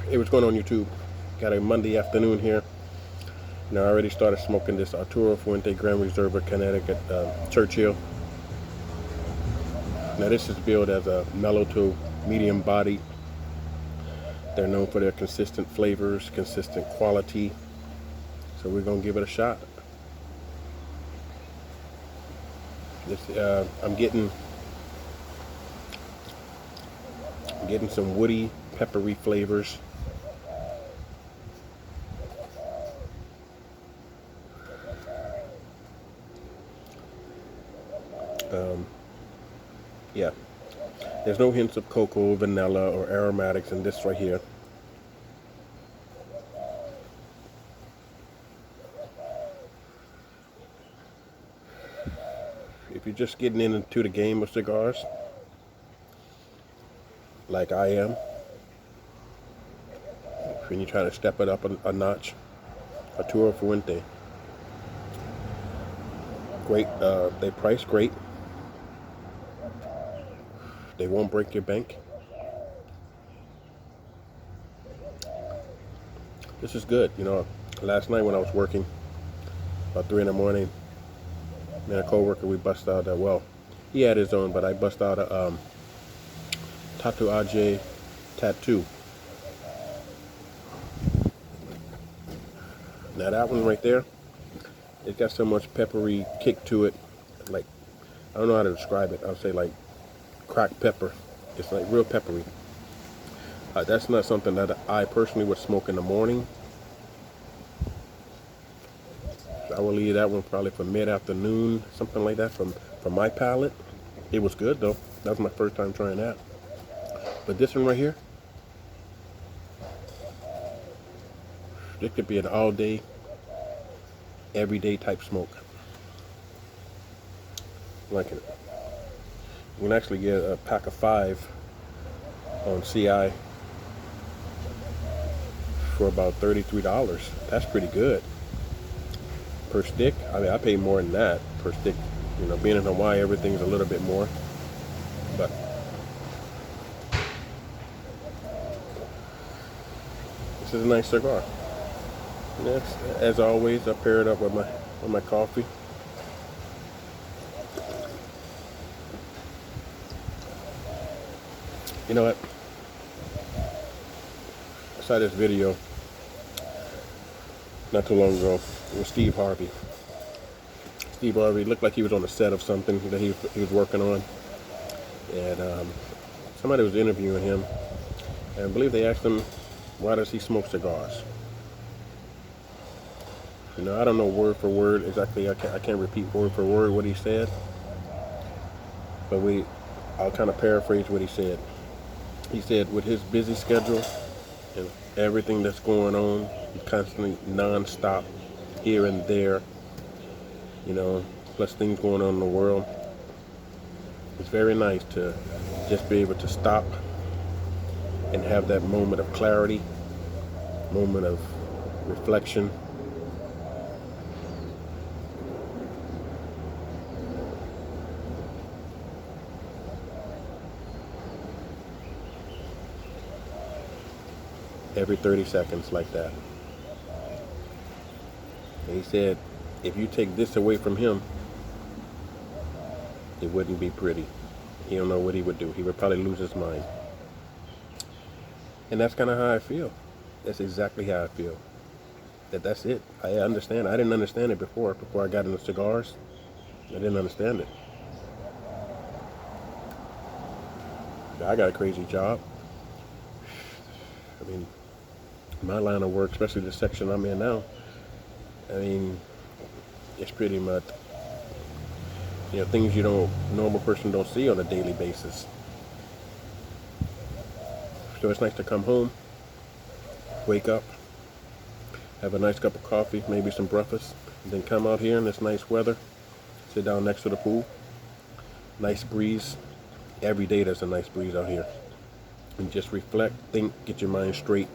Hey, what's going on YouTube? Got a Monday afternoon here. Now I already started smoking this Arturo Fuente Gran Reserva Connecticut Churchill. Now this is billed as a mellow to medium body. They're known for their consistent flavors, consistent quality. So we're gonna give it a shot. I'm getting some woody, peppery flavors. Yeah, there's no hints of cocoa, vanilla, or aromatics in this right here. If you're just getting into the game of cigars, like I am, when you try to step it up a notch, Auturo Fuente, great. They price great. They won't break your bank. This is good. You know, last night when I was working, about 3 in the morning, me and a coworker, we bust out well, he had his own, but I bust out a tatuage tattoo. Now that one right there, it got so much peppery kick to it, like, I don't know how to describe it. I'll say like cracked pepper. It's like real peppery. That's not something that I personally would smoke in the morning. I will leave that one probably for mid-afternoon, something like that, from my palate. It was good though. That was my first time trying that. But this one right here, this could be an all-day, everyday type smoke. I'm liking it. You can actually get a pack of 5 on CI for about $33. That's pretty good per stick. I mean, I pay more than that per stick. You know, being in Hawaii, everything's a little bit more. But this is a nice cigar. Yes, as always, I pair it up with my coffee. You know what? I saw this video not too long ago with Steve Harvey. Steve Harvey looked like he was on the set of something that he was working on, and somebody was interviewing him, and I believe they asked him, why does he smoke cigars? You know, I don't know word for word exactly. I can't repeat word for word what he said, but I'll kind of paraphrase what he said. He said with his busy schedule and everything that's going on, constantly non-stop here and there, you know, plus things going on in the world, it's very nice to just be able to stop and have that moment of clarity, moment of reflection. Every 30 seconds like that. And he said, if you take this away from him, it wouldn't be pretty. He don't know what he would do. He would probably lose his mind. And that's kind of how I feel. That's exactly how I feel. That's it. I understand. I didn't understand it before I got into cigars. I didn't understand it. I got a crazy job. I mean, my line of work, especially the section I'm in now, I mean, it's pretty much, you know, things normal person don't see on a daily basis. So it's nice to come home, wake up, have a nice cup of coffee, maybe some breakfast, and then come out here in this nice weather, sit down next to the pool, nice breeze. Every day there's a nice breeze out here. And just reflect, think, get your mind straight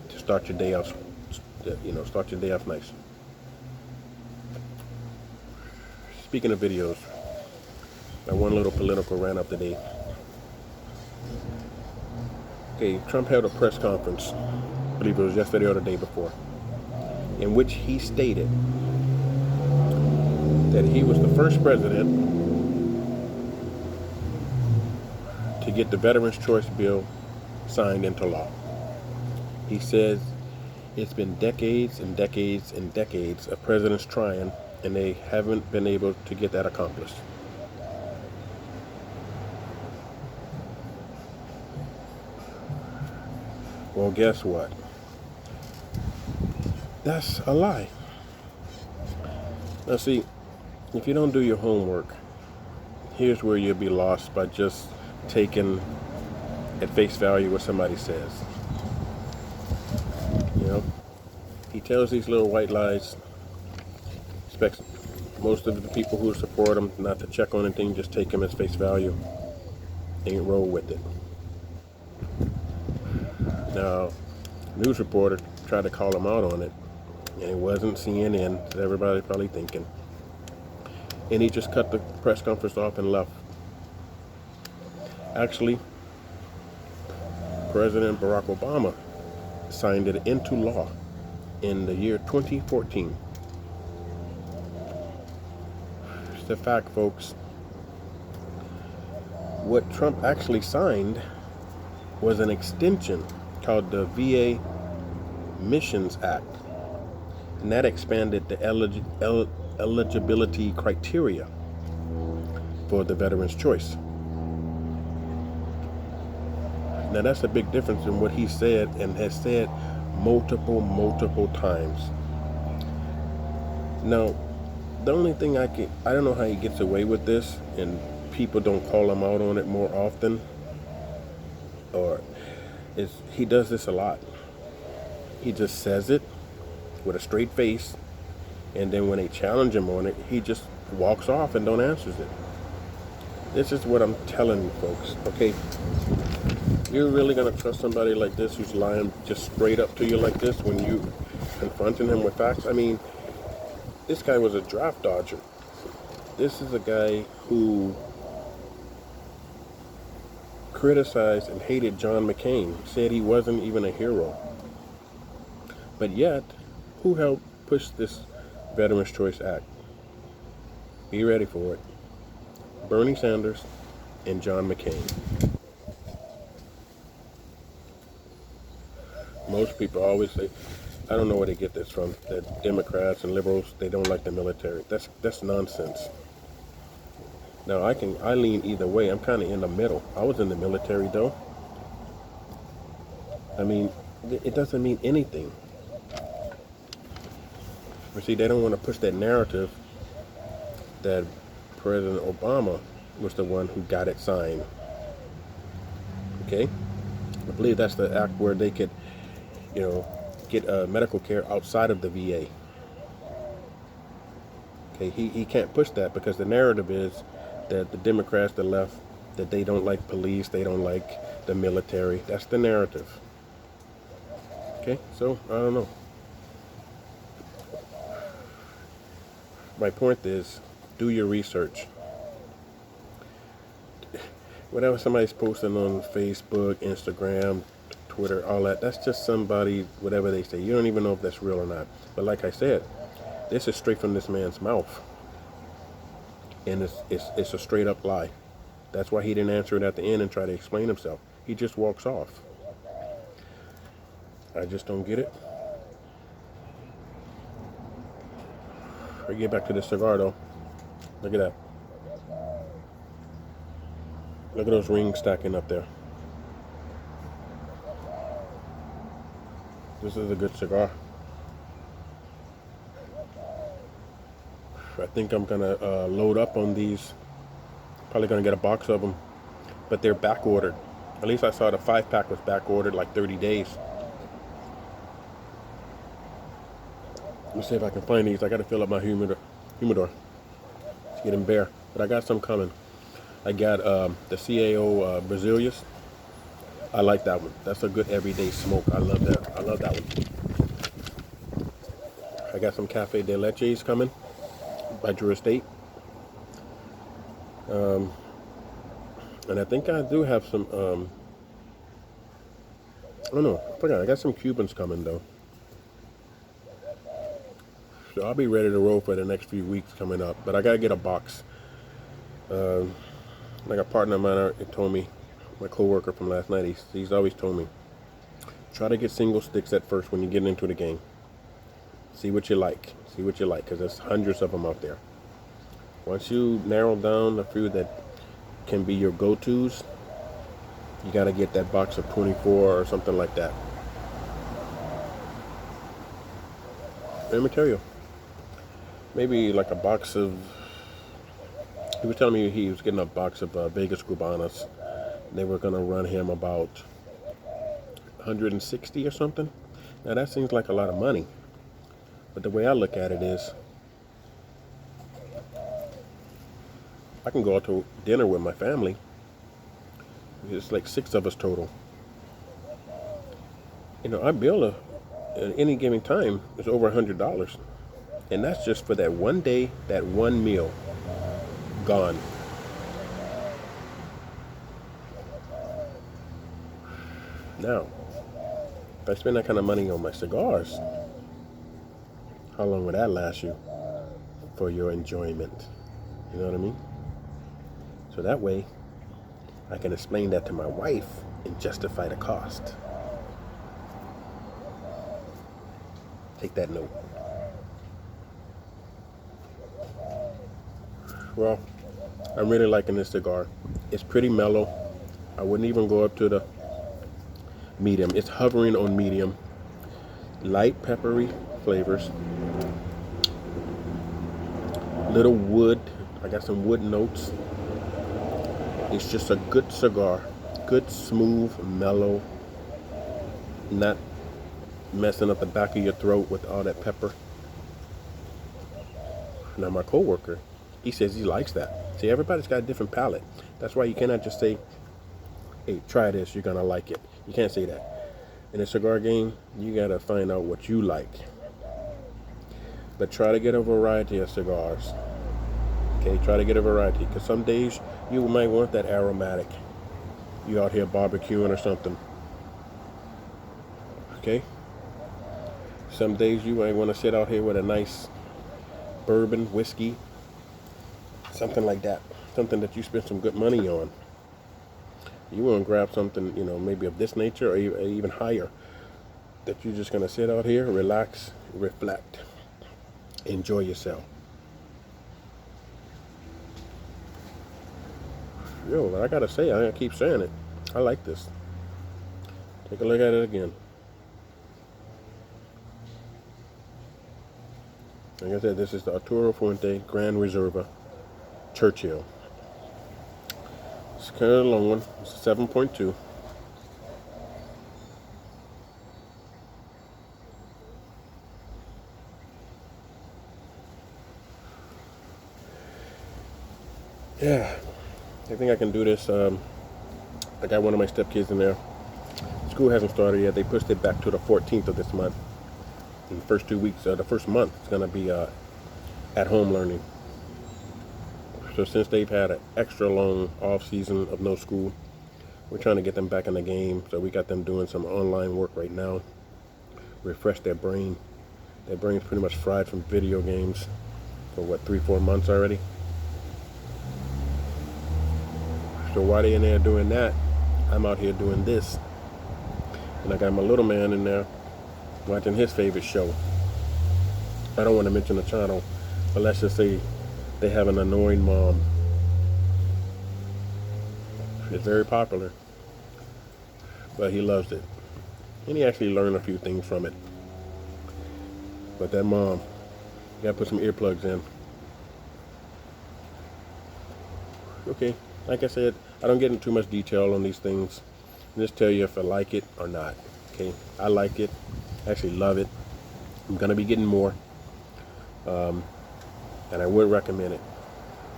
to start your day off, start your day off nice. Speaking of videos, my one little political rant of the day. Okay, Trump held a press conference, I believe it was yesterday or the day before, in which he stated that he was the first president to get the Veterans Choice Bill signed into law. He says it's been decades and decades and decades of presidents trying, and they haven't been able to get that accomplished. Well, guess what? That's a lie. Now, see, if you don't do your homework, here's where you'll be lost by just taking at face value what somebody says. You know, he tells these little white lies, expects most of the people who support him not to check on anything, just take him as face value and roll with it. Now, news reporter tried to call him out on it, and it wasn't CNN, as everybody's probably thinking. And he just cut the press conference off and left. Actually, President Barack Obama signed it into law in the year 2014. It's a fact, folks. What Trump actually signed was an extension called the VA Missions Act, and that expanded the eligibility criteria for the Veterans Choice. Now that's a big difference in what he said and has said multiple times. Now, the only thing I don't know how he gets away with this and people don't call him out on it more often, or is he does this a lot. He just says it with a straight face, and then when they challenge him on it, he just walks off and don't answer it. This is what I'm telling you, folks, okay? You're really going to trust somebody like this who's lying just straight up to you like this when you confronting him with facts? I mean, this guy was a draft dodger. This is a guy who criticized and hated John McCain, said he wasn't even a hero. But yet, who helped push this Veterans Choice Act? Be ready for it. Bernie Sanders and John McCain. Most people always say, I don't know where they get this from, that Democrats and liberals, they don't like the military. That's nonsense. Now, I lean either way. I'm kind of in the middle. I was in the military, though. I mean, it doesn't mean anything. But see, they don't want to push that narrative that President Obama was the one who got it signed. Okay? I believe that's the act where they could, get medical care outside of the VA. Okay, he can't push that because the narrative is that the Democrats, the left, that they don't like police, they don't like the military. That's the narrative. Okay, so I don't know. My point is, do your research. Whatever somebody's posting on Facebook, Instagram, Twitter, all that, that's just somebody, whatever they say. You don't even know if that's real or not. But like I said, this is straight from this man's mouth. And it's a straight up lie. That's why he didn't answer it at the end and try to explain himself. He just walks off. I just don't get it. I get back to this cigar though. Look at that. Look at those rings stacking up there. This is a good cigar. I think I'm gonna load up on these. Probably gonna get a box of them, but they're back ordered. At least I saw the 5-pack was back ordered like 30 days. Let me see if I can find these. I gotta fill up my humidor. It's getting bare, but I got some coming. I got the CAO Brazilias. I like that one. That's a good everyday smoke. I love that. I love that one. I got some Cafe de Leches coming by Drew Estate. And I think I do have some Oh no, I forgot. I got some Cubans coming though, so I'll be ready to roll for the next few weeks coming up. But I gotta get a box. Uh, like a partner of mine told me, my coworker from last night. He's always told me, try to get single sticks at first when you get into the game. See what you like. See what you like, because there's hundreds of them out there. Once you narrow down a few that can be your go-tos, you got to get that box of 24 or something like that. Let me tell you, maybe like a box of, he was telling me he was getting a box of Vegas Cubanas. They were going to run him about 160 or something. Now that seems like a lot of money. But the way I look at it is, I can go out to dinner with my family. It's like 6 of us total. I bill at any given time is over $100. And that's just for that one day, that one meal. Gone. Now, if I spend that kind of money on my cigars, how long would that last you for your enjoyment? You know what I mean? So that way, I can explain that to my wife and justify the cost. Take that note. Well, I'm really liking this cigar. It's pretty mellow. I wouldn't even go up to the medium. It's hovering on medium. Light peppery flavors. Little wood. I got some wood notes. It's just a good cigar. Good, smooth, mellow. Not messing up the back of your throat with all that pepper. Now my coworker, he says he likes that. See, everybody's got a different palate. That's why you cannot just say, hey, try this, you're gonna like it. You can't say that. In a cigar game, you gotta find out what you like. But try to get a variety of cigars. Okay, try to get a variety, because some days you might want that aromatic. You out here barbecuing or something. Okay? Some days you might want to sit out here with a nice bourbon, whiskey, something like that. Something that you spent some good money on. You want to grab something, maybe of this nature or even higher, that you're just going to sit out here, relax, reflect, enjoy yourself. Yo, I gotta say, I keep saying it, I like this. Take a look at it again. Like I said, this is the Auturo Fuente Gran Reserva Churchill. It's kind of a long one. It's a 7.2. Yeah, I think I can do this. I got one of my stepkids in there. School hasn't started yet. They pushed it back to the 14th of this month. In the first 2 weeks, the first month, it's going to be at home learning. So since they've had an extra long off season of no school, we're trying to get them back in the game. So we got them doing some online work right now. Refresh their brain. Their brain's pretty much fried from video games for 3-4 months already. So while they're in there doing that, I'm out here doing this. And I got my little man in there watching his favorite show. I don't want to mention the channel, but let's just say they have an annoying mom. It's very popular, but he loves it. And he actually learned a few things from it. But that mom, you gotta put some earplugs in. Okay, like I said, I don't get into too much detail on these things. I just tell you if I like it or not. Okay, I like it. I actually love it. I'm gonna be getting more, and I would recommend it.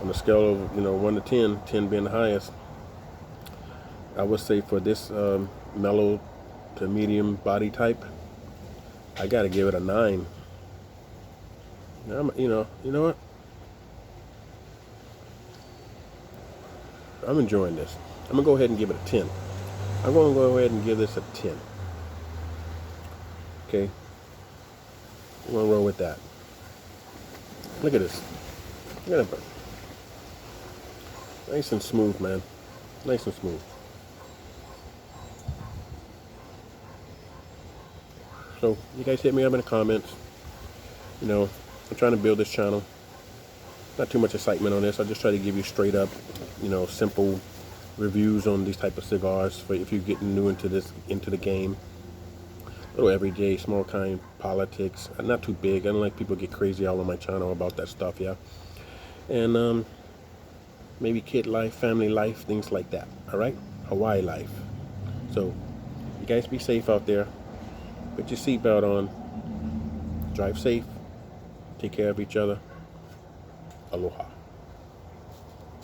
On a scale of 1 to 10, 10 being the highest, I would say for this mellow to medium body type, I gotta give it a 9. You know what? I'm enjoying this. I'm gonna go ahead and give it a 10. I'm gonna go ahead and give this a 10. okay, we're gonna roll with that. Look at this. Look at it. Nice and smooth, man. Nice and smooth. So you guys hit me up in the comments. You know, I'm trying to build this channel. Not too much excitement on this. I just try to give you straight up, you know, simple reviews on these type of cigars for if you're getting new into the game. Little everyday, small kind politics. Not too big. I don't like people get crazy all on my channel about that stuff, yeah. And maybe kid life, family life, things like that. All right, Hawaii life. So you guys be safe out there. Put your seatbelt on. Drive safe. Take care of each other. Aloha.